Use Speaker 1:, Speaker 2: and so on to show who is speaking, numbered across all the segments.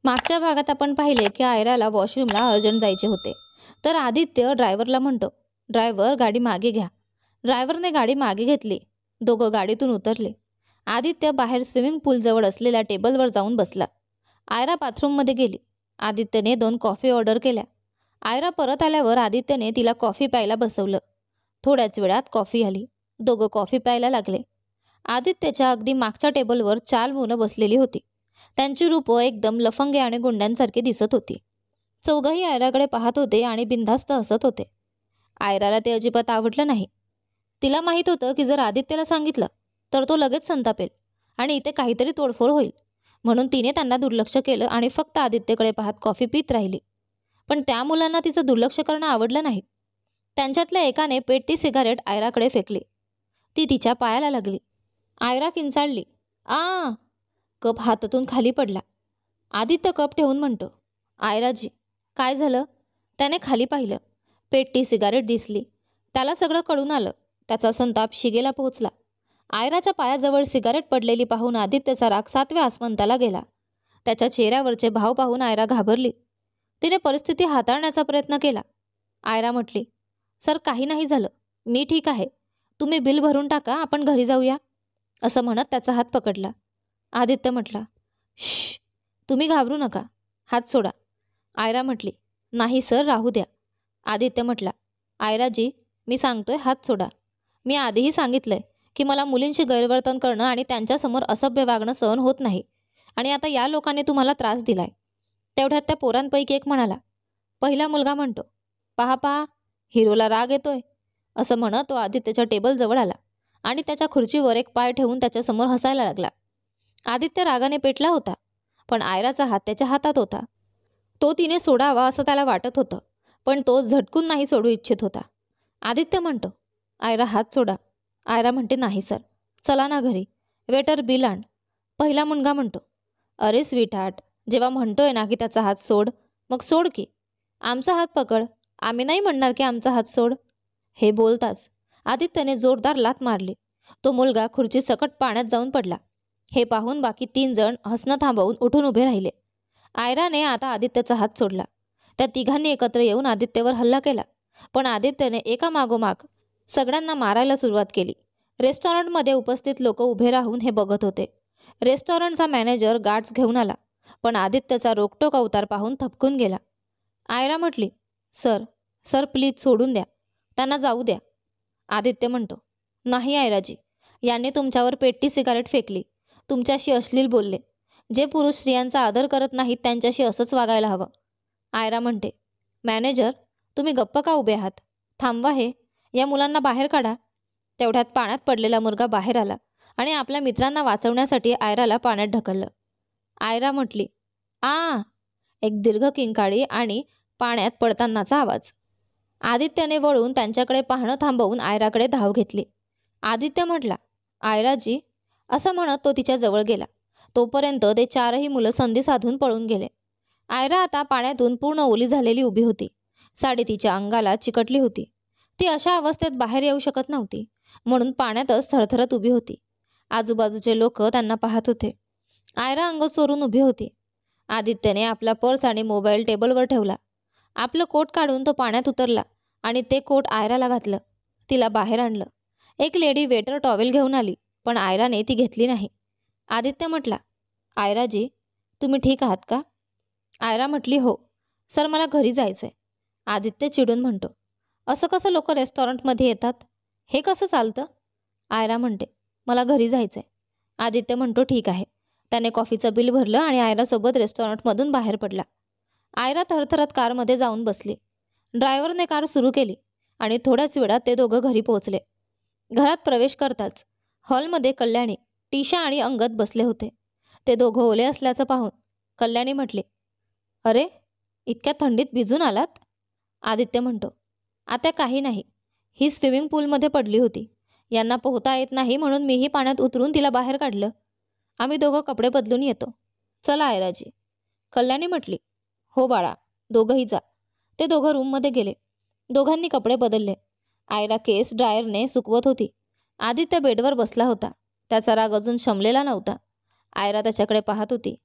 Speaker 1: मागच्या भागात आपण पाहिले की आयराला वॉशरूमला अर्जंट जायचे होते. तर आदित्य ड्रायव्हरला म्हणतो, ड्रायव्हर गाडी मागे घ्या. ड्रायव्हरने गाडी मागे घेतली. दोघं गाडीतून उतरले. आदित्य बाहेर स्विमिंग पूलजवळ असलेल्या टेबलवर जाऊन बसला. आयरा बाथरूममध्ये गेली. आदित्यने 2 कॉफी ऑर्डर केल्या. आयरा परत आल्यावर आदित्यने तिला कॉफी प्यायला बसवलं. थोड्याच वेळात कॉफी आली. दोघं कॉफी प्यायला लागले. आदित्यच्या अगदी मागच्या टेबलवर 4 मुलं बसलेली होती. त्यांची रूपं एकदम लफंगे आणि गुंड्यांसारखी दिसत होती. चौघंही आयराकडे पाहत होते आणि बिनधास्त हसत होते. आयराला ते अजिबात आवडलं नाही. तिला माहीत होतं की जर आदित्यला सांगितलं तर तो लगेच संतापेल आणि इथे काहीतरी तोडफोड होईल. म्हणून तिने त्यांना दुर्लक्ष केलं आणि फक्त आदित्यकडे पाहत कॉफी पीत राहिली. पण त्या मुलांना तिचं दुर्लक्ष करणं आवडलं नाही. त्यांच्यातल्या एकाने पेटती सिगारेट आयराकडे फेकली. ती तिच्या पायाला लागली. आयरा किंचाळली. आ! कप हातातून खाली पडला. आदित्य कप ठेवून म्हणतो, आयराजी, काय झालं? त्याने खाली पाहिलं. पेटती सिगारेट दिसली. त्याला सगळं कळून आलं. त्याचा संताप शिगेला पोहोचला. आयराच्या पायाजवळ सिगारेट पडलेली पाहून आदित्यचा राग 7व्या आसमंताला गेला. त्याच्या चेहऱ्यावरचे भाव पाहून आयरा घाबरली. तिने परिस्थिती हाताळण्याचा प्रयत्न केला. आयरा म्हटली, सर काही नाही झालं, मी ठीक आहे. तुम्ही बिल भरून टाका, आपण घरी जाऊया. असं म्हणत त्याचा हात पकडला. आदित्य म्हटला, श्श, तुम्ही घाबरू नका, हात सोडा. आयरा म्हटली, नाही सर, राहू द्या. आदित्य म्हटला, आयराजी, मी सांगतोय, हात सोडा. मी आधीही सांगितलंय की मला मुलींशी गैरवर्तन करणं आणि त्यांच्यासमोर असभ्य वागणं सहन होत नाही. आणि आता या लोकांनी तुम्हाला त्रास दिलाय. तेवढ्यात त्या पोरांपैकी एक म्हणाला. पहिला मुलगा म्हणतो, पहा पहा, हिरोला राग येतोय. असं म्हणत तो आदित्यच्या टेबलजवळ आला आणि त्याच्या खुर्चीवर एक पाय ठेवून त्याच्यासमोर हसायला लागला. आदित्य रागाने पेटला होता, पण आयराचा हात त्याच्या हातात होता. तो तिने सोडावा असं त्याला वाटत होतं, पण तो झटकून नाही सोडू इच्छित होता. आदित्य म्हणतो, आयरा हात सोडा. आयरा म्हणते, नाही सर, चला ना घरी, वेटर बिल आण. पहिला मुलगा म्हणतो, अरे स्वीटहार्ट, जेव्हा म्हणतोय ना की त्याचा हात सोड, मग सोड की. आमचा हात पकड, आम्ही नाही म्हणणार की आमचा हात सोड. हे बोलताच आदित्यने जोरदार लाथ मारली. तो मुलगा खुर्ची सकट पाण्यात जाऊन पडला. हे पाहून बाकी 3 जण हसणं थांबवून उठून उभे राहिले. आयराने आता आदित्यचा हात सोडला. त्या तिघांनी एकत्र येऊन आदित्यवर हल्ला केला, पण आदित्यने एका मागोमाग सगळ्यांना मारायला सुरुवात केली. रेस्टॉरंटमध्ये उपस्थित लोक उभे राहून हे बघत होते. रेस्टॉरंटचा मॅनेजर गार्ड्स घेऊन आला, पण आदित्यचा रोकटोक अवतार पाहून थपकून गेला. आयरा म्हटली, सर, सर प्लीज सोडून द्या, त्यांना जाऊ द्या. आदित्य म्हणतो, नाही आयराजी, यांनी तुमच्यावर पेटती सिगारेट फेकली, तुमच्याशी अश्लील बोलले. जे पुरुष स्त्रियांचा आदर करत नाहीत त्यांच्याशी असंच वागायला हवं. आयरा म्हणते, मॅनेजर, तुम्ही गप्प का उभे आहात? थांबवा हे, या मुलांना बाहेर काढा. तेवढ्यात पाण्यात पडलेला मुलगा बाहेर आला आणि आपल्या मित्रांना वाचवण्यासाठी आयराला पाण्यात ढकललं. आयरा म्हटली, आ! एक दीर्घ किंकाळी आणि पाण्यात पडतानाचा आवाज. आदित्यने वळून त्यांच्याकडे पाहणं थांबवून आयराकडे धाव घेतली. आदित्य म्हटला, आयराजी, असं म्हणत तो तिच्या जवळ गेला. तोपर्यंत ते 4ही मुलं संधी साधून पळून गेले. आयरा आता पाण्यातून पूर्ण ओली झालेली उभी होती. साडी तिच्या अंगाला चिकटली होती. ती अशा अवस्थेत बाहेर येऊ शकत नव्हती, म्हणून पाण्यातच थरथरत उभी होती. आजूबाजूचे लोक त्यांना पाहत होते. आयरा अंग चोरून उभी होती. आदित्यने आपला पर्स आणि मोबाईल टेबलवर ठेवला. आपलं कोट काढून तो पाण्यात उतरला आणि ते कोट आयराला घातलं. तिला बाहेर आणलं. एक लेडी वेटर टॉवेल घेऊन आली, पण आयराने ती घेतली नाही. आदित्य म्हटला, आयराजी, तुम्ही ठीक आहात का? आयरा म्हटली, हो सर, मला घरी जायचंय. आदित्य चिडून म्हणतो, असं कसं लोक रेस्टॉरंटमध्ये येतात? हे कसं चालतं? आयरा म्हणते, मला घरी जायचंय. आदित्य म्हणतो, ठीक आहे. त्याने कॉफीचं बिल भरलं आणि आयरासोबत रेस्टॉरंटमधून बाहेर पडला. आयरा थरथरत कारमध्ये जाऊन बसली. ड्रायव्हरने कार सुरू केली आणि थोड्याच वेळात ते दोघं घरी पोहोचले. घरात प्रवेश करताच हॉलमध्ये कल्याणी, टीशा आणि अंगद बसले होते. ते दोघं ओले असल्याचं पाहून कल्याणी म्हटली, अरे, इतक्या थंडीत भिजून आलात? आदित्य म्हणतो, आता काही नाही, ही स्विमिंग पूलमध्ये पडली होती. यांना पोहता येत नाही म्हणून मीही पाण्यात उतरून तिला बाहेर काढलं. आम्ही दोघं कपडे बदलून येतो. चला आयराजी. कल्याणी म्हटली, हो बाळा, दोघंही जा. ते दोघं रूममध्ये गेले. दोघांनी कपडे बदलले. आयरा केस ड्रायरने सुकवत होती. आदित्य बेडवर बसला होता. त्याचा राग अजून शमलेला नव्हता. आयरा त्याच्याकडे पाहत होती.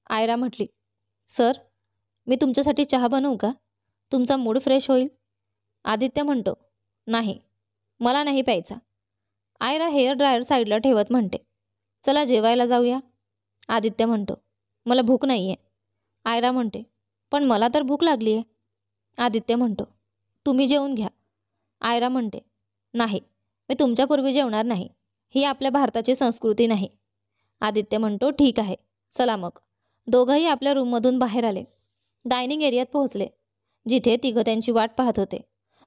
Speaker 1: आयरा म्हटली, सर, मी तुमच्यासाठी चहा बनवू का? तुमचा मूड फ्रेश होईल. आदित्य म्हणतो, नाही, मला नाही प्यायचा. आयरा हेअर ड्रायर साईडला ठेवत म्हणते, चला जेवायला जाऊया. आदित्य म्हणतो, मला भूक नाही आहे. आयरा म्हणते, पण मला तर भूक लागली आहे. आदित्य म्हणतो, तुम्ही जेवून घ्या. आयरा म्हणते, नाही, मी तुमच्यापूर्वी जेवणार नाही. ही आपल्या भारताची संस्कृती नाही. आदित्य म्हणतो, ठीक आहे, चला मग. दोघंही आपल्या रूममधून बाहेर आले. डायनिंग एरियात पोहोचले, जिथे तिघं त्यांची वाट पाहत होते.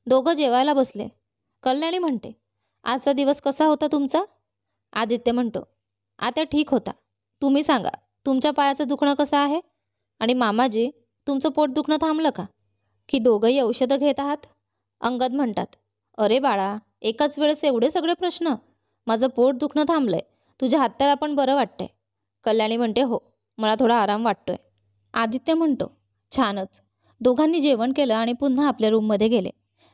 Speaker 1: दोघं जेवायला बसले. कल्याणी म्हणते, आजचा दिवस कसा होता तुमचा? आदित्य म्हणतो, आता ठीक होता. तुम्ही सांगा, तुमच्या पायाचं दुखणं कसं आहे? आणि मामाजी, तुमचं पोट दुखणं थांबलं का? की दोघंही औषधं घेत आहात? अंगद म्हणतात, अरे बाळा, एकाच वेळेस एवढे सगळे प्रश्न. माझं पोट दुखणं थांबलंय. तुझ्या हाताला पण बरं वाटतंय. कल्याणी म्हणते, हो, मला थोडा आराम वाटतोय. आदित्य म्हणतो, छानच. दोघांनी जेवण केलं आणि पुन्हा आपल्या रूममध्ये गेले.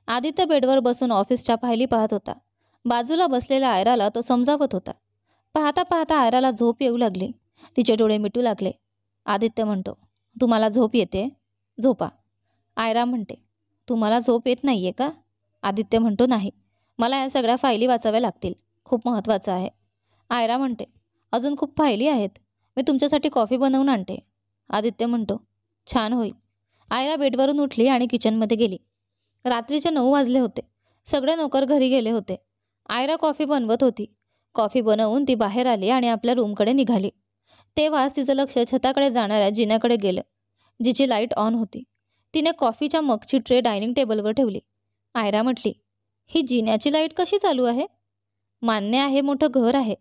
Speaker 1: आदित्य बेडवर बसून ऑफिसच्या फायली पाहत होता. बाजूला बसलेल्या आयराला तो समजावत होता. पाहता पाहता आयराला झोप येऊ लागली. तिचे डोळे मिटू लागले. आदित्य म्हणतो, तुम्हाला झोप येते? झोपा. आयरा म्हणते, तुम्हाला झोप येत नाहीये का? आदित्य म्हणतो, नाही, मला या सगळ्या फायली वाचाव्या लागतील. खूप महत्त्वाचं आहे. आयरा म्हणते, अजून खूप फायली आहेत. मी तुमच्यासाठी कॉफी बनवून आणते. आदित्य म्हणतो, छान होईल. आयरा बेडवरून उठली आणि किचनमध्ये गेली. रात्रीचे 9 वाजले होते. सगळे नोकर घरी गेले होते. आयरा कॉफी बनवत होती. कॉफी बनवून ती बाहेर आली आणि आपल्या रूमकडे निघाली. तेव्हाच तिचं लक्ष छताकडे जाणाऱ्या जिन्याकडे गेलं, जिची लाईट ऑन होती. तिने कॉफीच्या मगची ट्रे डायनिंग टेबलवर ठेवली. आयरा म्हटली, ही जिन्याची लाईट कशी चालू आहे? मान्य आहे, मोठं घर आहे,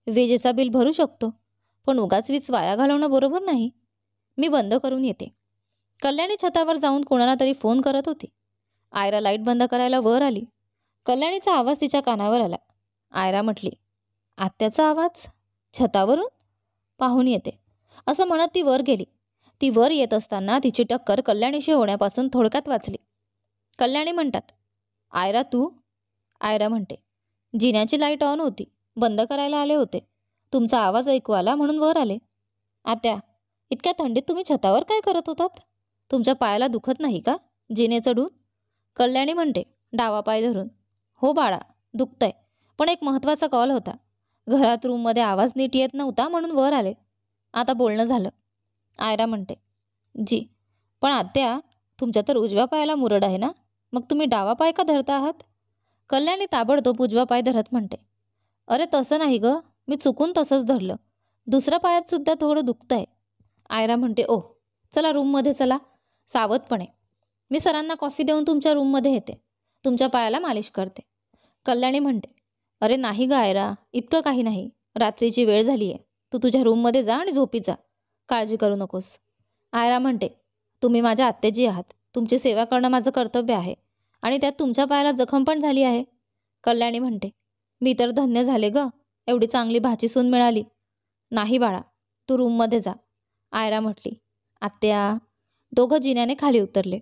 Speaker 1: विजेचा बिल भरू शकतो, पण उगाच वीज वाया घालवणं बरोबर नाही. मी बंद करून येते. कल्याणी छतावर जाऊन कोणाला तरी फोन करत होती. आयरा लाईट बंद करायला वर आली. कल्याणीचा आवाज तिच्या कानावर आला. आयरा म्हटली, आत्याचा आवाज? छतावरून? पाहून येते. असं म्हणत ती वर गेली. ती वर येत असताना तिची टक्कर कल्याणीशी होण्यापासून थोडक्यात वाचली. कल्याणी म्हणतात, आयरा तू? आयरा म्हणते, जिन्याची लाईट ऑन होती, बंद करायला आले होते. तुमचा आवाज ऐकू आला म्हणून वर आले. आत्या, इतक्या थंडीत तुम्ही छतावर काय करत होतात? तुमच्या पायाला दुखत नाही का जिने चढून? कल्याणी म्हणते, डावा पाय धरून. हो बाळा, दुखतंय, पण एक महत्त्वाचा कॉल होता. घरात रूममध्ये आवाज नीट येत नव्हता म्हणून वर आले. आता बोलणं झालं. आयरा म्हणते, जी, पण आत्या, तुमच्या तर उजव्या पायाला मुरड आहे ना, मग तुम्ही डावा पाय का धरता आहात? कल्याणी ताबडतोब उजवा पाय धरत म्हणते, अरे तसं नाही गं, मी चुकून तसंच धरलं. दुसऱ्या पायात सुद्धा थोडं दुखतंय. आयरा म्हणते, ओह, चला रूममध्ये चला, सावधपणे. मी सरांना कॉफी देऊन तुमच्या रूममध्ये येते. तुमच्या पायाला मालिश करते. कल्याणी म्हणते, अरे नाही गं आयरा, इतकं काही नाही. रात्रीची वेळ झाली आहे. तू तुझ्या रूममध्ये जा आणि झोपी जा. काळजी करू नकोस. आयरा म्हणते, तुम्ही माझ्या आत्याजी आहात. तुमची सेवा करणं माझं कर्तव्य आहे. आणि त्यात तुमच्या पायाला जखम पण झाली आहे. कल्याणी म्हणते, मी तर धन्य झाले गं, एवढी चांगली भाची सून मिळाली. नाही बाळा, तू रूममध्ये जा. आयरा म्हटली, आत्या. दोघं जिन्याने खाली उतरले.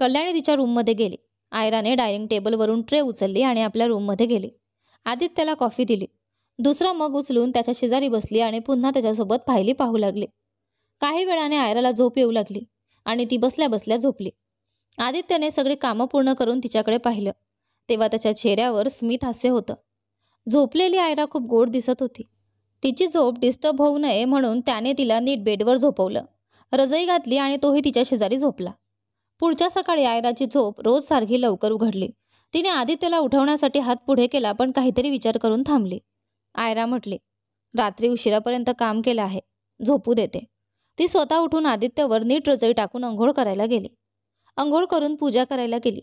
Speaker 1: कल्याणी तिच्या रूममध्ये गेली. आयराने डायनिंग टेबलवरून ट्रे उचलली आणि आपल्या रूममध्ये गेली. आदित्यला कॉफी दिली. दुसरा मग उचलून त्याच्या शेजारी बसली आणि पुन्हा त्याच्यासोबत फायली पाहू लागली. काही वेळाने आयराला झोप येऊ लागली आणि ती बसल्या बसल्या झोपली. आदित्यने सगळी कामं पूर्ण करून तिच्याकडे पाहिलं, तेव्हा त्याच्या चेहऱ्यावर स्मित हास्य होतं. झोपलेली आयरा खूप गोड दिसत होती. तिची झोप डिस्टर्ब होऊ नये म्हणून त्याने तिला नीट बेडवर झोपवलं. रजई घातली आणि तोही तिच्या शेजारी झोपला. पुढच्या सकाळी आयराची झोप रोज सारखी लवकर उघडली. तिने आदित्यला उठवण्यासाठी हात पुढे केला, पण काहीतरी विचार करून थांबली. आयरा म्हटली, रात्री उशिरापर्यंत काम केलं आहे, झोपू देते. ती स्वतः उठून आदित्यवर नीट रजई टाकून अंघोळ करायला गेली. अंघोळ करून पूजा करायला गेली.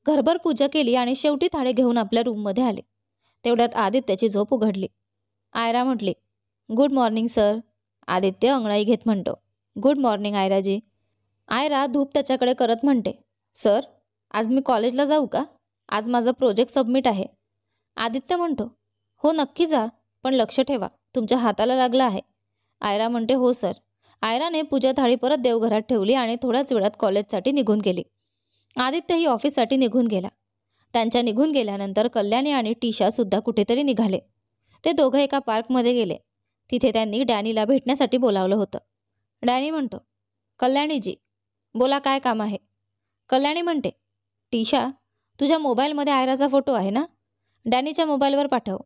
Speaker 1: घरभर पूजा केली आणि शेवटी थाळे घेऊन आपल्या रूममध्ये आले. तेवढ्यात आदित्यची झोप उघडली. आयरा म्हटली, गुड मॉर्निंग सर. आदित्य अंगणाई घेत म्हणतो, गुड मॉर्निंग आयराजी. आयरा धूप त्याच्याकडे करत म्हणते, सर, आज मी कॉलेजला जाऊ का? आज माझा प्रोजेक्ट सबमिट आहे. आदित्य म्हणतो, हो नक्की जा, पण लक्ष ठेवा, तुमच्या हाताला लागला आहे. आयरा म्हणते, हो सर. आयराने पूजा थाळी परत देवघरात ठेवली आणि थोड्याच वेळात कॉलेजसाठी निघून गेली. आदित्यही ऑफिससाठी निघून गेला. त्यांच्या निघून गेल्यानंतर कल्याणी आणि टीशासुद्धा कुठेतरी निघाले. ते दोघं एका पार्कमध्ये गेले. तिथे त्यांनी डॅनीला भेटण्यासाठी बोलावलं होतं. डॅनी म्हणतो, कल्याणीजी, बोला काय काम आहे? कल्याणी म्हणते, टीशा, तुझ्या मोबाईलमध्ये आयराचा फोटो आहे ना? डॅनीच्या मोबाईलवर पाठव.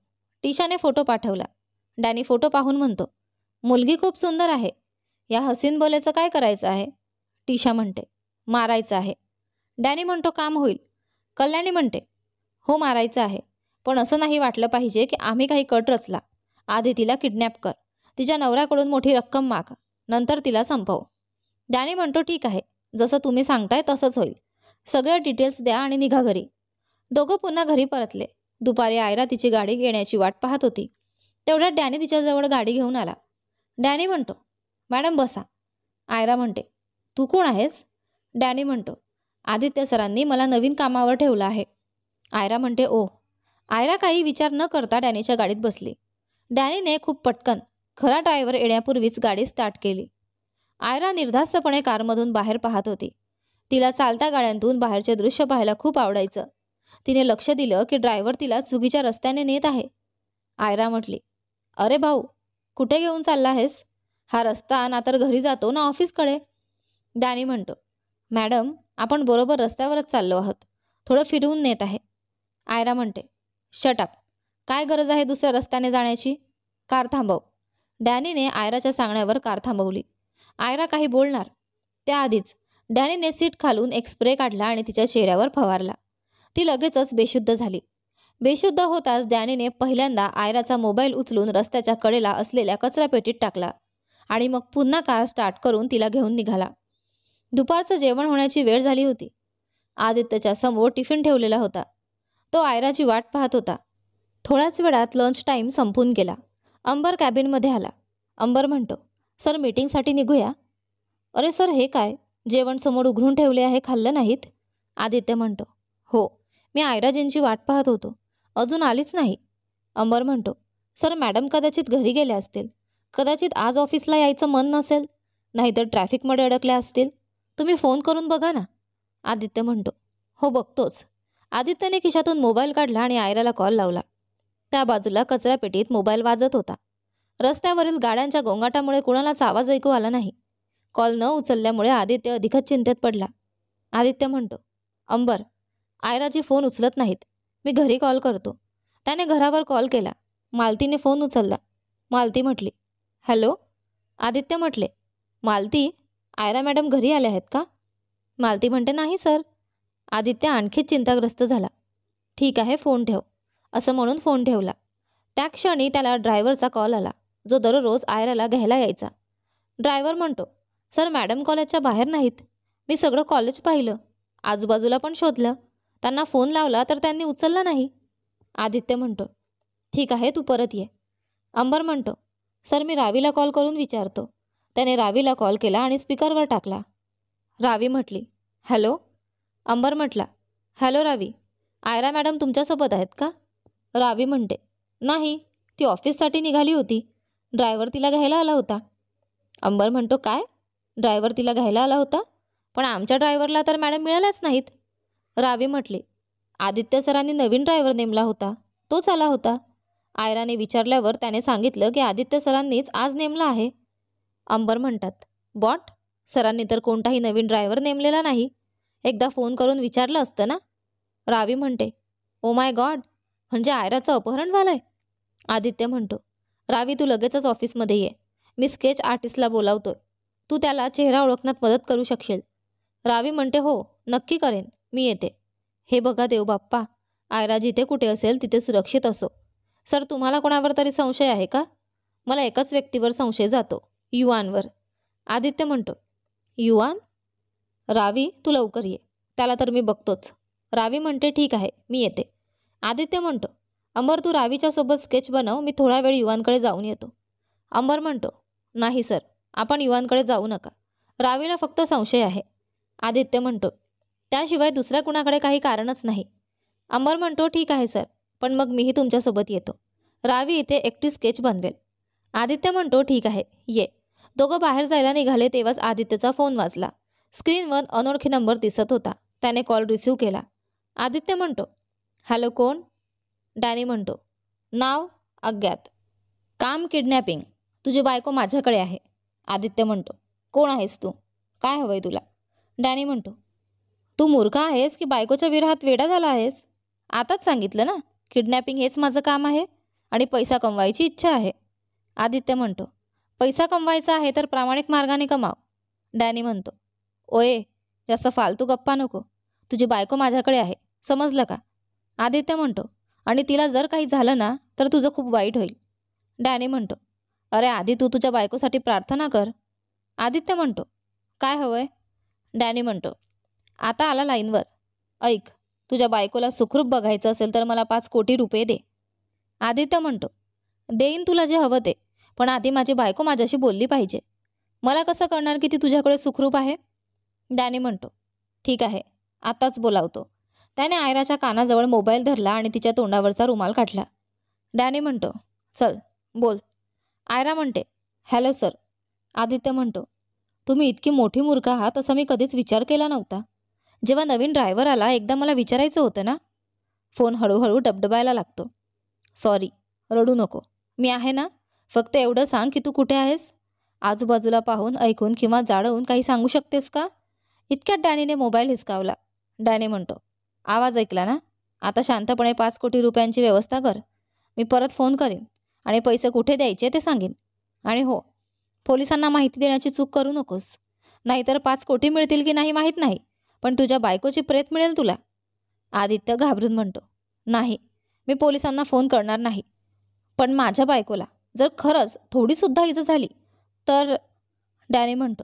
Speaker 1: टीशाने फोटो पाठवला. डॅनी फोटो पाहून म्हणतो, मुलगी खूप सुंदर आहे. या हसीन बोलेचं काय करायचं आहे? टीशा म्हणते, मारायचं आहे. डॅनी म्हणतो, काम होईल. कल्याणी म्हणते, हो मारायचं आहे, पण असं नाही वाटलं पाहिजे की आम्ही काही कट रचला. आधी तिला किडनॅप कर, तिच्या नवऱ्याकडून मोठी रक्कम माग, नंतर तिला संपव. डॅनी म्हणतो, ठीक आहे, जसं तुम्ही सांगताय तसंच होईल. सगळे डिटेल्स द्या आणि निघा घरी. दोघं पुन्हा घरी परतले. दुपारी आयरा तिची गाडी येण्याची वाट पाहत होती. तेवढ्यात डॅनी तिच्याजवळ गाडी घेऊन आला. डॅनी म्हणतो, मॅडम बसा. आयरा म्हणते, तू कोण आहेस? डॅनी म्हणतो, आदित्य सरांनी मला नवीन कामावर ठेवलं आहे. आयरा म्हणते, ओ. आयरा काही विचार न करता डॅनीच्या गाडीत बसली. डॅनीने खूप पटकन खरा ड्रायव्हर येण्यापूर्वीच गाडी स्टार्ट केली. आयरा निर्धास्तपणे कारमधून बाहेर पाहत होती. तिला चालत्या गाड्यांतून बाहेरचे दृश्य पाहायला खूप आवडायचं. तिने लक्ष दिलं की ड्रायव्हर तिला चुकीच्या रस्त्याने नेत आहे. आयरा म्हटली, अरे भाऊ, कुठे घेऊन चालला आहेस? हा रस्ता ना तर घरी जातो ना ऑफिसकडे. डॅनी म्हणतो, मॅडम, आपण बरोबर रस्त्यावरच चाललो आहोत, थोडं फिरवून नेत आहे. आयरा म्हणते, शटअप, काय गरज आहे दुसऱ्या रस्त्याने जाण्याची? कार थांबव. डॅनीने आयराच्या सांगण्यावर कार थांबवली. आयरा काही बोलणार त्याआधीच डॅनीने सीट खालून एक स्प्रे काढला आणि तिच्या चेहऱ्यावर फवारला. ती लगेचच बेशुद्ध झाली. बेशुद्ध होताच डॅनीने पहिल्यांदा आयराचा मोबाईल उचलून रस्त्याच्या कडेला असलेल्या कचरापेटीत टाकला आणि मग पुन्हा कार स्टार्ट करून तिला घेऊन निघाला. दुपारचं जेवण होण्याची वेळ झाली होती. आदित्यच्या समोर टिफिन ठेवलेला होता. तो आयराची वाट पाहत होता. थोड्याच वेळात लंच टाईम संपून गेला. अंबर कॅबिनमध्ये आला. अंबर म्हणतो, सर मीटिंगसाठी निघूया. अरे सर, हे काय, जेवण समोर उघडून ठेवले आहे, खाल्लं नाहीत? आदित्य म्हणतो, हो, मी आयराजींची वाट पाहत होतो, अजून आलीच नाही. अंबर म्हणतो, सर मॅडम कदाचित घरी गेल्या असतील, कदाचित आज ऑफिसला यायचं मन नसेल, नाहीतर ट्रॅफिकमध्ये अडकल्या असतील. तुम्ही फोन करून बघा ना. आदित्य म्हणतो, हो बघतोच. आदित्यने खिशातून मोबाईल काढला आणि आयराला कॉल लावला. त्या बाजूला कचरापेटीत मोबाईल वाजत होता. रस्त्यावरील गाड्यांच्या गोंगाटामुळे कुणालाच आवाज ऐकू आला नाही. कॉल न उचलल्यामुळे आदित्य अधिकच चिंतेत पडला. आदित्य म्हणतो, अंबर, आयराजी फोन उचलत नाहीत, मी घरी कॉल करतो. त्याने घरावर कॉल केला. मालतीने फोन उचलला. मालती म्हटली, हॅलो. आदित्य म्हटले, मालती, आयरा मॅडम घरी आल्या आहेत का? मालती म्हणते, नाही सर. आदित्य आणखीच चिंताग्रस्त झाला. ठीक आहे, फोन ठेव, असं म्हणून फोन ठेवला. त्या क्षणी त्याला ड्रायव्हरचा कॉल आला, जो दररोज आयराला घ्यायला यायचा. ड्रायव्हर म्हणतो, सर मॅडम कॉलेजच्या बाहेर नाहीत. मी सगळं कॉलेज पाहिलं, आजूबाजूला पण शोधलं, त्यांना फोन लावला तर त्यांनी उचलला नाही. आदित्य म्हणतो, ठीक आहे, तू परत ये. अंबर म्हणतो, सर मी रावीला कॉल करून विचारतो. त्याने रावीला कॉल केला आणि स्पीकरवर टाकला. रावी म्हटली, हॅलो. अंबर म्हटला, हॅलो रावी, आयरा मॅडम तुमच्यासोबत आहेत का? रावी म्हणते, नाही, ती ऑफिससाठी निघाली होती, ड्रायव्हर तिला घ्यायला आला होता. अंबर म्हणतो, काय, ड्रायव्हर तिला घ्यायला आला होता? पण आमच्या ड्रायव्हरला तर मॅडम मिळाल्याच नाहीत. रावी म्हटली, आदित्य सरांनी नवीन ड्रायव्हर नेमला होता, तोच आला होता. आयराने विचारल्यावर त्याने सांगितलं की आदित्य सरांनीच आज नेमला आहे. अंबर म्हणतात, बॉट, सरांनी तर कोणताही नवीन ड्रायव्हर नेमलेला नाही, एकदा फोन करून विचारलं असतं ना. रावी म्हणते, ओ माय गॉड, म्हणजे आयराचं अपहरण झालंय? आदित्य म्हणतो, रावी तू लगेचच ऑफिसमध्ये ये, मी स्केच आर्टिस्टला बोलावतोय, तू त्याला चेहरा ओळखण्यात मदत करू शकशील. रावी म्हणते, हो नक्की करेन, मी येते. हे बघा देवबाप्पा, आयरा जिथे कुठे असेल तिथे सुरक्षित असो. सर तुम्हाला कोणावर तरी संशय आहे का? मला एकच व्यक्तीवर संशय जातो, युवानवर. आदित्य म्हणतो, युवान? रावी तू लवकर ये, त्याला तर मी बघतोच. रावी म्हणते, ठीक आहे, मी येते. आदित्य म्हणतो, अंबर तू रावीच्या सोबत स्केच बनव, मी थोडा वेळ युवानकडे जाऊन येतो. अंबर म्हणतो, नाही सर, आपण युवानकडे जाऊ नका, रावीला फक्त संशय आहे. आदित्य म्हणतो, त्याशिवाय दुसऱ्या कुणाकडे काही कारणच नाही. अंबर म्हणतो, ठीक आहे सर, पण मग मीही तुमच्यासोबत येतो. रावी इथे एकटी स्केच बनवेल. आदित्य म्हणतो, ठीक आहे, ये. दोघं बाहेर जायला निघाले तेव्हाच आदित्यचा फोन वाजला. स्क्रीनवर अनोळखी नंबर दिसत होता. त्याने कॉल रिसीव्ह केला. आदित्य म्हणतो, हॅलो कोण? डॅनी म्हणतो, नाव अज्ञात, काम किडनॅपिंग, तुझी बायको माझ्याकडे आहे. आदित्य म्हणतो, कोण आहेस तू? काय हवंय तुला? डॅनी म्हणतो. तू मूर्ख आहेस की बायकोच्या विरहात वेडा झाला आहेस? आताच सांगितलं ना, किडनॅपिंग हेच माझं काम आहे आणि पैसा कमवायची इच्छा आहे. आदित्य म्हणतो. पैसा कमवायचा आहे तर प्रामाणिक मार्गाने कमाव. डॅनी म्हणतो. ओये, जास्त फालतू गप्पा नको. तुझी बायको माझ्याकडे आहे, समजलं का? आदित्य म्हणतो. आणि तिला जर काही झालं ना तर तुझं खूप वाईट होईल. डॅनी म्हणतो. अरे आधी तू तुझ्या बायकोसाठी प्रार्थना कर. आदित्य म्हणतो. काय हवंय? डॅनी म्हणतो. आता आला लाईनवर. ऐक, तुझ्या बायकोला सुखरूप बघायचं असेल तर मला 5 कोटी रुपये दे. आदित्य म्हणतो. देईन तुला जे हवं ते, पण आधी माझी बायको माझ्याशी बोलली पाहिजे. मला कसं कळणार की ती तुझ्याकडे सुखरूप आहे? डॅनी म्हणतो. ठीक आहे, आताच बोलावतो. त्याने आयराच्या कानाजवळ मोबाईल धरला आणि तिच्या तोंडावरचा रुमाल काढला. डॅनी म्हणतो. चल, बोल. आयरा म्हणते. Hello sir. आदित्य म्हणतो. तुम्ही इतकी मोठी मूर्ख आहात असा मी कधीच विचार केला नव्हता. जेव्हा नवीन ड्रायव्हर आला एकदा मला विचारायचं होतं ना. फोन हळूहळू डबडबायला लागतो. सॉरी, रडू नको. मी आहे ना. फक्त एवढं सांग की तू कुठे आहेस? आजूबाजूला पाहून ऐकून किंवा जाणवून काही सांगू शकतेस का? इतक्यात डॅनीने मोबाईल हिसकावला. डॅनी म्हणतो. आवाज ऐकला ना. आता शांतपणे 5 कोटी रुपयांची व्यवस्था कर. मी परत फोन करीन आणि पैसे कुठे द्यायचे ते सांगेन. आणि हो, पोलिसांना माहिती देण्याची चूक करू नकोस. नाहीतर 5 कोटी मिळतील की नाही माहीत नाही, पण तुझ्या बायकोची प्रेत मिळेल तुला. आदित्य घाबरून म्हणतो. नाही, मी पोलिसांना फोन करणार नाही. पण माझ्या बायकोला जर खरंच थोडीसुद्धा इजा झाली तर? डॅनी म्हणतो.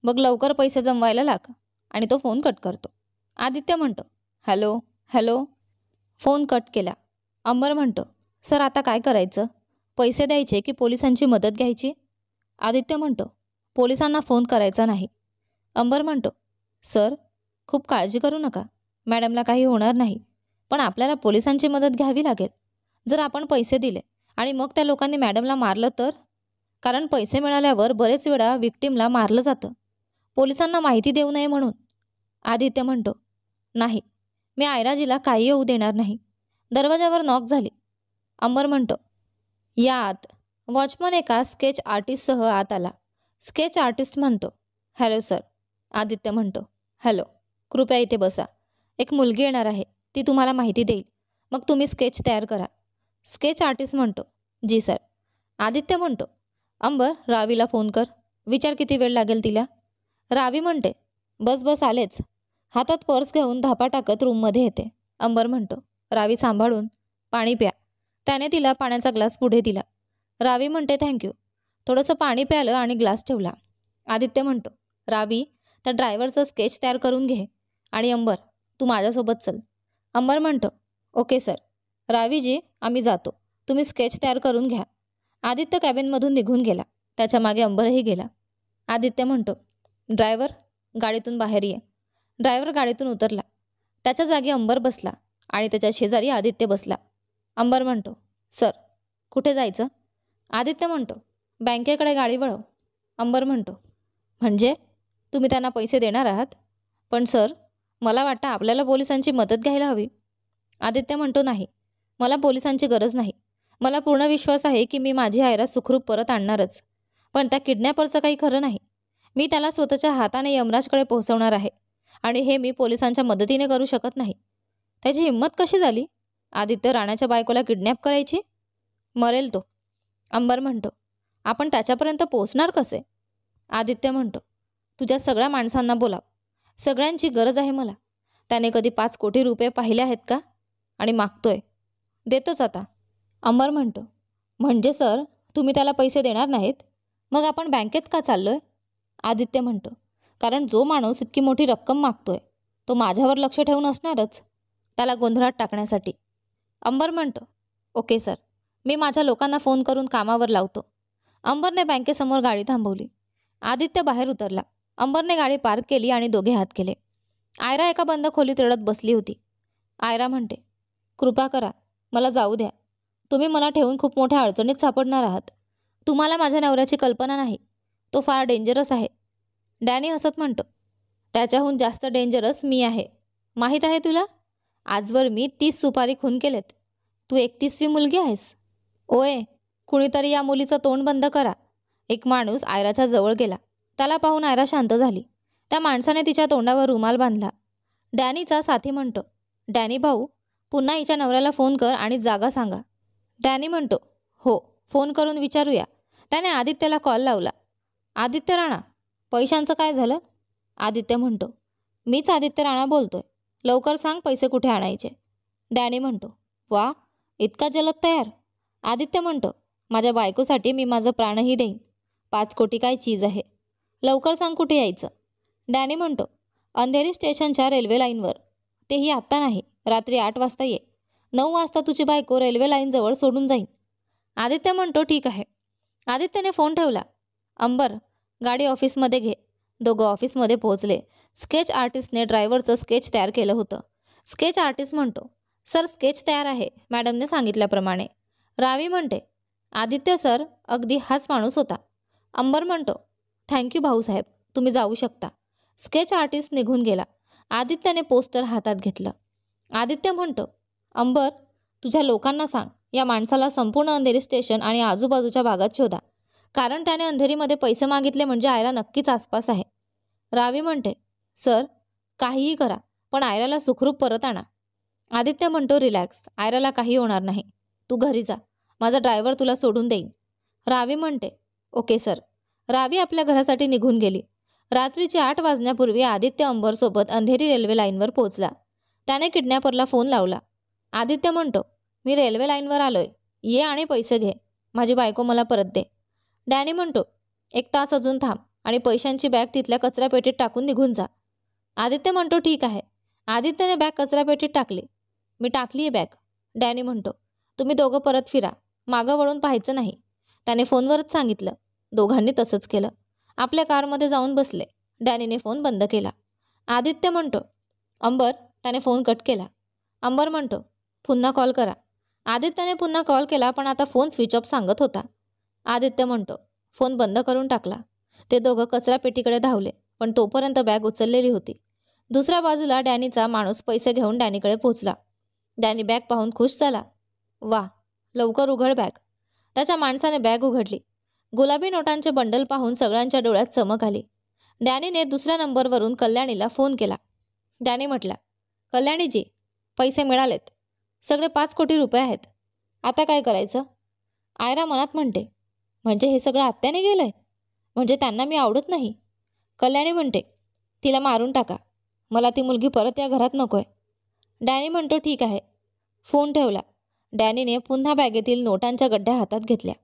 Speaker 1: मग लवकर पैसे जमवायला लाग. आणि तो फोन कट करतो. आदित्य म्हणतो. Hello hello. फोन कट केला. अंबर म्हणतो. सर आता काय करायचं? पैसे द्यायचे की पोलिसांची मदत घ्यायची? आदित्य म्हणतो. पोलिसांना फोन करायचा नाही. अंबर म्हणतो. सर, खूप काळजी करू नका. मॅडमला काही होणार नाही. पण आपल्याला पोलिसांची मदत घ्यावी लागेल. जर आपण पैसे दिले आणि मग त्या लोकांनी मॅडमला मारलं तर? कारण पैसे मिळाल्यावर बरेच वेळा विक्टीमला मारलं जातं. पोलिसांना माहिती देऊ नये म्हणून. आदित्य म्हणतो. नाही, मी आयराजीला काही होऊ देणार नाही. दरवाजावर नॉक झाली. अंबर म्हणतो. या आत. वॉचमन एका स्केच आर्टिस्टसह आत आला. स्केच आर्टिस्ट म्हणतो. Hello sir. आदित्य म्हणतो. हॅलो. कृपया इथे बसा. एक मुलगी येणार आहे, ती तुम्हाला माहिती देईल. मग तुम्ही स्केच तयार करा. स्केच आर्टिस्ट म्हणतो. जी सर. आदित्य म्हणतो. अंबर, रावीला फोन कर. विचार किती वेळ लागेल तिला. रावी म्हणते. बस बस आलेच. हातात पर्स घेऊन धापा टाकत रूममध्ये येते. अंबर म्हणतो. रावी सांभाळून. पाणी प्या. त्याने तिला पाण्याचा ग्लास पुढे दिला. रावी म्हणते थँक्यू. थोडंसं पाणी प्यालं आणि ग्लास ठेवला. आदित्य म्हणतो. रावी, त्या ड्रायव्हरचं स्केच तयार करून घे. आणि अंबर, तू माझ्यासोबत चल. अंबर म्हणतो. Okay sir. रावीजी, आम्ही जातो. तुम्ही स्केच तयार करून घ्या. आदित्य कॅबिनमधून निघून गेला. त्याच्या मागे अंबरही गेला. आदित्य म्हणतो. ड्रायव्हर, गाडीतून बाहेर ये. ड्रायव्हर गाडीतून उतरला. त्याच्या जागी अंबर बसला आणि त्याच्या शेजारी आदित्य बसला. अंबर म्हणतो. सर, कुठे जायचं? आदित्य म्हणतो. बँकेकडे गाडी वळव. अंबर म्हणतो. म्हणजे तुम्ही त्यांना पैसे देणार आहात? पण सर, मला वाटतं आपल्याला पोलिसांची मदत घ्यायला हवी. आदित्य म्हणतो. नाही, मला पोलिसांची गरज नाही. मला पूर्ण विश्वास आहे की मी माझी आयरा सुखरूप परत आणणारच. पण त्या किडनॅपरचं काही खरं नाही. मी त्याला स्वतःच्या हाताने यमराजकडे पोहोचवणार आहे आणि हे मी पोलिसांच्या मदतीने करू शकत नाही. त्याची हिंमत कशी झाली? आदित्य राणाच्या बायकोला किडनॅप करायची? मरेल तो. अंबर म्हणतो. आपण त्याच्यापर्यंत पोहोचणार कसे? आदित्य म्हणतो. तुझ्या सगळ्या माणसांना बोलाव. सगळ्यांची गरज आहे मला. त्याने कधी 5 कोटी रुपये पाहिले आहेत का? आणि मागतोय. देतोच आता. अंबर म्हणतो. म्हणजे सर, तुम्ही त्याला पैसे देणार नाहीत? मग आपण बँकेत का चाललोय? आदित्य म्हणतो. कारण जो माणूस इतकी मोठी रक्कम मागतोय तो माझ्यावर लक्ष ठेवून असणारच, त्याला गोंधळात टाकण्यासाठी. अंबर म्हणतो. ओके सर, मी माझ्या लोकांना फोन करून कामावर लावतो. अंबरने बँकेसमोर गाडी थांबवली. आदित्य बाहेर उतरला. अंबरने गाडी पार्क केली आणि दोघे हात केले. आयरा एका बंद खोलीत रडत बसली होती. आयरा म्हणते. कृपा करा, मला जाऊ द्या. तुम्ही मला ठेवून खूप मोठ्या अडचणीत सापडणार आहात. तुम्हाला माझ्या नवऱ्याची कल्पना नाही. तो फार डेंजरस आहे. डॅनी हसत म्हणतो. त्याच्याहून जास्त डेंजरस मी आहे. माहीत आहे तुला? आजवर मी 30 सुपारी खून केलेत. तू 31वी मुलगी आहेस. ओये, कुणीतरी या मुलीचं तोंड बंद करा. एक माणूस आयराच्या जवळ गेला. त्याला पाहून आयरा शांत झाली. त्या माणसाने तिच्या तोंडावर रुमाल बांधला. डॅनीचा साथी म्हणतो, डॅनी भाऊ, पुन्हा हिच्या नवऱ्याला फोन कर आणि जागा सांगा. डॅनी म्हणतो, हो, फोन करून विचारूया. त्याने आदित्यला कॉल लावला. आदित्य राणा, पैशांचं काय झालं? आदित्य म्हणतो, मीच आदित्य राणा बोलतोय. लवकर सांग पैसे कुठे आणायचे. डॅनी म्हणतो, वा, इतका जलद तयार. आदित्य म्हणतो, माझ्या बायकोसाठी मी माझं प्राणही देईन. 5 कोटी काय चीज आहे. लवकर सांग कुठे यायचं. डॅनी म्हणतो, अंधेरी स्टेशनच्या रेल्वे लाईनवर. तेही आत्ता नाही, रात्री 8 वाजता ये. 9 वाजता तुझी बायको रेल्वे लाईनजवळ सोडून जाईन. आदित्य म्हणतो, ठीक आहे. आदित्यने फोन ठेवला. अंबर, गाडी ऑफिसमध्ये घे. दोघं ऑफिसमध्ये पोहोचले. स्केच आर्टिस्टने ड्रायव्हरचं स्केच तयार केलं होतं. स्केच आर्टिस्ट म्हणतो, सर स्केच तयार आहे मॅडमने सांगितल्याप्रमाणे. रावी म्हणते, आदित्य सर, अगदी हाच माणूस होता. अंबर म्हणतो, थँक्यू भाऊसाहेब, तुम्ही जाऊ शकता. स्केच आर्टिस्ट निघून गेला. आदित्यने पोस्टर हातात घेतलं. आदित्य म्हणतो, अंबर, तुझ्या लोकांना सांग या माणसाला संपूर्ण अंधेरी स्टेशन आणि आजूबाजूच्या भागात शोधा, कारण त्याने अंधेरीमध्ये पैसे मागितले म्हणजे आयरा नक्कीच आसपास आहे. रावी म्हणते, सर, काहीही करा, पण आयराला सुखरूप परत आणा. आदित्य म्हणतो, रिलॅक्स, आयराला काही होणार नाही. तू घरी जा, माझा ड्रायव्हर तुला सोडून देईन. रावी म्हणते, ओके सर. रावी आपल्या घरासाठी निघून गेली. रात्रीचे 8 वाजण्यापूर्वी आदित्य अंबरसोबत अंधेरी रेल्वे लाईनवर पोहोचला. त्याने किडनॅपरला फोन लावला. आदित्य म्हणतो, मी रेल्वे लाईनवर आलोय, ये आणि पैसे घे. माझी बायको मला परत दे. डॅनी म्हणतो, 1 तास अजून थांब आणि पैशांची बॅग तिथल्या कचरापेटीत टाकून निघून जा. आदित्य म्हणतो, ठीक आहे. आदित्यने बॅग कचरापेटीत टाकली. मी टाकली आहे बॅग. डॅनी म्हणतो, तुम्ही दोघं परत फिरा, मागं वळून पाहायचं नाही. त्याने फोनवरच सांगितलं. दोघांनी तसंच केलं. आपल्या कारमध्ये जाऊन बसले. डॅनीने फोन बंद केला. आदित्य म्हणतो, अंबर. त्याने फोन कट केला. अंबर म्हणतो, पुन्हा कॉल करा. आदित्यने पुन्हा कॉल केला, पण आता फोन स्विच ऑफ सांगत होता. आदित्य म्हणतो, फोन बंद करून टाकला. ते दोघं कचरापेटीकडे धावले, पण तोपर्यंत बॅग उचललेली होती. दुसऱ्या बाजूला डॅनीचा माणूस पैसे घेऊन डॅनीकडे पोहोचला. डॅनी बॅग पाहून खुश झाला. वा, लवकर उघड बॅग. त्याच्या माणसाने बॅग उघडली. गुलाबी नोटांचे बंडल पाहून सगळ्यांच्या डोळ्यात चमक आली. डॅनीने दुसऱ्या नंबरवरून कल्याणीला फोन केला. डॅनी म्हटला, कल्याणीजी, पैसे मिळालेत. सगळे 5 कोटी रुपये आहेत. आता काय करायचं? आयरा मनात म्हणते, म्हणजे हे सगळं आत्याने गेलंय? म्हणजे त्यांना मी आवडत नाही? कल्याणी म्हणते, तिला मारून टाका. मला ती मुलगी परत या घरात नकोय. डॅनी म्हणतो, ठीक आहे. फोन ठेवला. डॅनीने पुन्हा बॅगेतील नोटांच्या गड्ड्या हातात घेतल्या.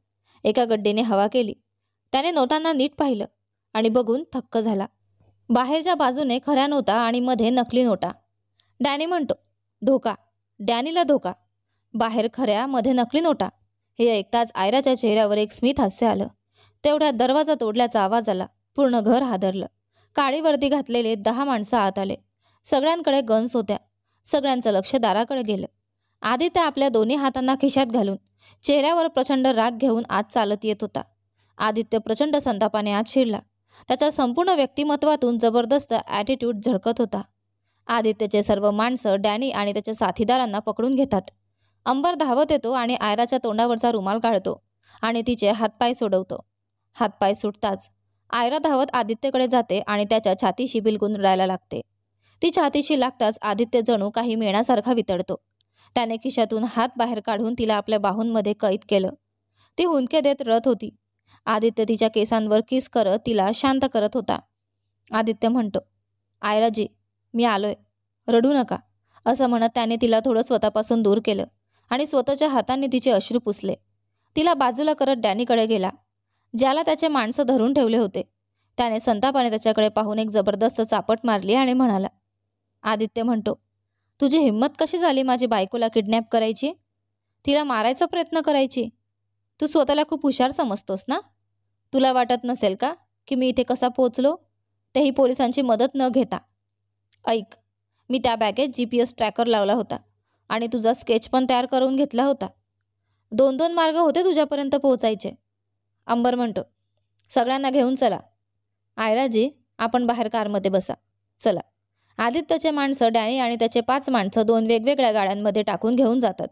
Speaker 1: एका गड्डीने हवा केली. त्याने नोटांना नीट पाहिलं आणि बघून थक्क झाला. बाहेरच्या बाजूने खऱ्या नोटा आणि मध्ये नकली नोटा. डॅनी म्हणतो, धोका. डॅनीला धोका. बाहेर खऱ्या, मध्ये नकली नोटा. हे ऐकताच आयराच्या चेहऱ्यावर एक स्मित हास्य आलं. तेवढ्यात दरवाजा तोडल्याचा आवाज आला. पूर्ण घर हादरलं. काळी वर्दी घातलेले 10 माणसं आत आले. सगळ्यांकडे गन्स होत्या. सगळ्यांचं लक्ष दाराकडे गेलं. आदित्य आपल्या दोन्ही हातांना खिशात घालून चेहऱ्यावर प्रचंड राग घेऊन आत चालत येत होता. आदित्य प्रचंड संतापाने आत शिरला. त्याच्या संपूर्ण व्यक्तिमत्वातून जबरदस्त ॲटिट्यूड झळकत होता. आदित्यचे सर्व माणसं डॅनी आणि त्याच्या साथीदारांना पकडून घेतात. अंबर धावत येतो आणि आयराच्या तोंडावरचा रुमाल काढतो आणि तिचे हातपाय सोडवतो. हातपाय सुटताच आयरा धावत आदित्यकडे जाते आणि त्याच्या छातीशी बिलगून रडायला लागते. ती छातीशी लागताच आदित्य जणू काही मेणासारखा वितळतो. त्याने खिशातून हात बाहेर काढून तिला आपल्या बाहूंमध्ये कैद केलं. ती हुंदके देत रडत होती. आदित्य तिच्या केसांवर किस करत तिला शांत करत होता. आदित्य म्हणतो, आयराजी, मी आलोय, रडू नका, असं म्हणत त्याने तिला थोडं स्वतःपासून दूर केलं आणि स्वतःच्या हातांनी तिचे अश्रू पुसले. तिला बाजूला करत डॅनीकडे गेला, ज्याला त्याचे माणसं धरून ठेवले होते. त्याने संतापाने त्याच्याकडे पाहून एक जबरदस्त चापट मारली आणि म्हणाला. आदित्य म्हणतो, तुझी हिंमत कशी झाली माझी बायकोला किडनॅप करायची, तिला मारायचा प्रयत्न करायची? तू स्वतःला खूप हुशार समजतोस ना? तुला वाटत नसेल का की मी इथे कसा पोहोचलो, तेही पोलिसांची मदत न घेता? ऐक, मी त्या बॅगेत GPS ट्रॅकर लावला होता आणि तुझा स्केच पण तयार करून घेतला होता. 2-2 मार्ग होते तुझ्यापर्यंत पोहोचायचे. अंबर म्हणतो, सगळ्यांना घेऊन चला. आयराजी, आपण बाहेर कारमध्ये बसा, चला. आदित्यचे माणसं डॅनी आणि त्याचे 5 माणसं 2 वेगवेगळ्या गाड्यांमध्ये टाकून घेऊन जातात.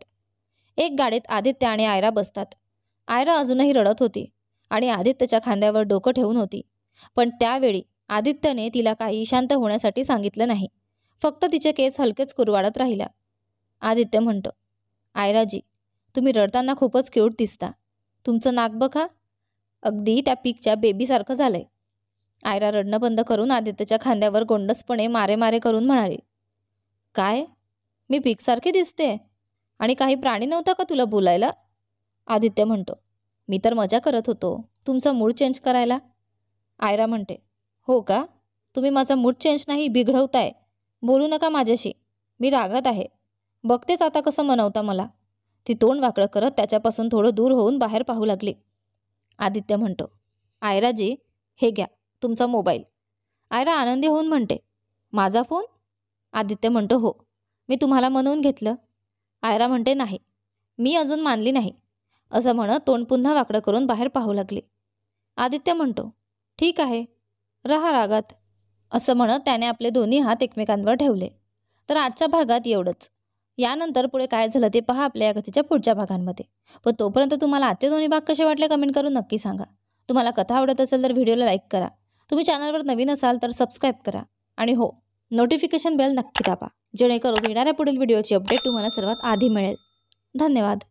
Speaker 1: एक गाडीत आदित्य आणि आयरा बसतात. आयरा अजूनही रडत होती आणि आदित्यच्या खांद्यावर डोकं ठेवून होती. पण त्यावेळी आदित्यने तिला काही शांत होण्यासाठी सांगितलं नाही, फक्त तिचे केस हलकेच कुरवाडत राहिला. आदित्य म्हणतो, आयराजी, तुम्ही रडताना खूपच क्यूट दिसता. तुमचं नाक बघा, अगदी त्या पिकच्या बेबीसारखं झालंय. आयरा रडणं बंद करून आदित्यच्या खांद्यावर गोंडसपणे मारे मारे करून म्हणाली, काय, मी पिकसारखी दिसते? आणि काही प्राणी नव्हता का तुला बोलायला? आदित्य म्हणतो, मी तर मजा करत होतो, तुमचा मूड चेंज करायला. आयरा म्हणते, हो का? तुम्ही माझा मूड चेंज नाही बिघडवताय. बोलू नका माझ्याशी, मी रागात आहे. बघतेच आता कसं मनवता मला. ती तोंड वाकडं करत त्याच्यापासून थोडं दूर होऊन बाहेर पाहू लागली. आदित्य म्हणतो, आयराजी, हे घ्या तुमचा मोबाईल. आयरा आनंदी होऊन म्हणते, माझा फोन? आदित्य म्हणतो, हो, मी तुम्हाला म्हणून घेतलं. आयरा म्हणते, नाही, मी अजून मानली नाही. असं म्हणत तोंड पुन्हा वाकडं करून बाहेर पाहू लागली. आदित्य म्हणतो, ठीक आहे, रहा रागात. असं म्हणत त्याने आपले दोन्ही हात एकमेकांवर ठेवले. तर आजच्या भागात एवढंच. यानंतर पुढे काय झालं ते पहा आपल्या या कथेच्या पुढच्या भागांमध्ये. पण तोपर्यंत तुम्हाला आजचे दोन्ही भाग कसे वाटले कमेंट करून नक्की सांगा. तुम्हाला कथा आवडत असेल तर व्हिडिओला लाईक करा. तुम्ही चॅनलवर नवीन असाल तर सबस्क्राईब करा. आणि हो, नोटिफिकेशन बेल नक्की दाबा, जेणेकरून येणाऱ्या पुढील व्हिडिओची अपडेट तुम्हाला सर्वात आधी मिळेल. धन्यवाद.